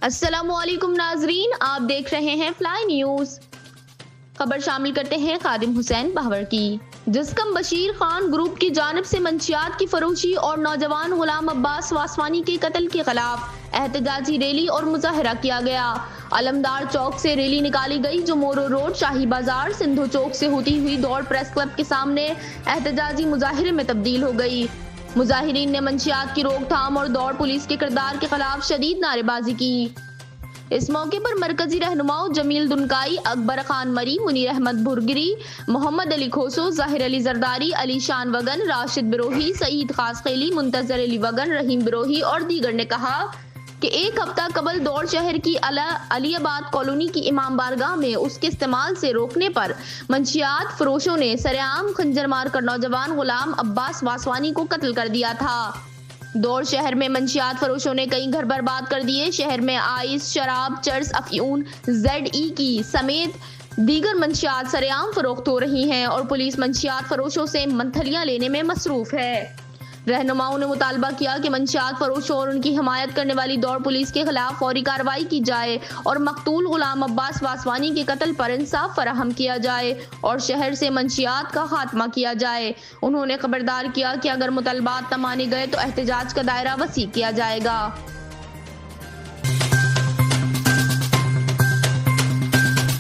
अस्सलामुअलैकुम नाजरीन, आप देख रहे हैं फ्लाई न्यूज। खबर शामिल करते हैं खादिम हुसैन बहावर की। जिसकम बशीर खान ग्रुप की जानिब से मंशियात की फरोशी और नौजवान गुलाम अब्बास वासवानी के कत्ल के खिलाफ एहतजाजी रैली और मुजाहरा किया गया। अलमदार चौक से रैली निकाली गई जो मोरो रोड, शाही बाजार, सिंधु चौक से होती हुई दौड़ प्रेस क्लब के सामने एहतजाजी मुजाहरे में तब्दील हो गई। मुजाहिरीन ने मंशियात की रोकथाम और दौड़ पुलिस के किरदार के खिलाफ शदीद नारेबाजी की। इस मौके पर मरकजी रहनुमाओं जमील दुनकाई, अकबर खान मरी, मुनीर अहमद भुरगिरी, मोहम्मद अली खोसो, जाहिर अली जरदारी, अली शान वगन, राशिद बिरोही, सईद खासखेली, मुंतजर अली वगन, रहीम बिरोही और दीगर ने कहा कि एक हफ्ता कबल दौड़ शहर की अलीबाद कॉलोनी की इमाम बारगाह में उसके इस्तेमाल से रोकने पर मंशियात फरोशों ने सरेआम खंजर मारकर नौजवान गुलाम अब्बास वासवानी को कत्ल कर दिया था। दौड़ शहर में मंशियात फरोशों ने कई घर बर्बाद कर दिए। शहर में आइस, शराब, चर्स, अफयून, ZE की समेत दीगर मंशियात सरेआम फरोख्त हो रही हैं और पुलिस मंशियात फरोशों से मंथलियां लेने में मसरूफ है। रहनुमाओं ने मुतालबा किया कि मंशियात फरोशों और उनकी हमायत करने वाली दौड़ पुलिस के खिलाफ फौरी कार्रवाई की जाए और मकतूल गुलाम अब्बास वासवानी के कत्ल पर इंसाफ फराहम किया जाए और शहर से मंशियात का खात्मा किया जाए। उन्होंने खबरदार किया कि अगर मुतालबात न माने गए तो एहतजाज का दायरा वसी किया जाएगा।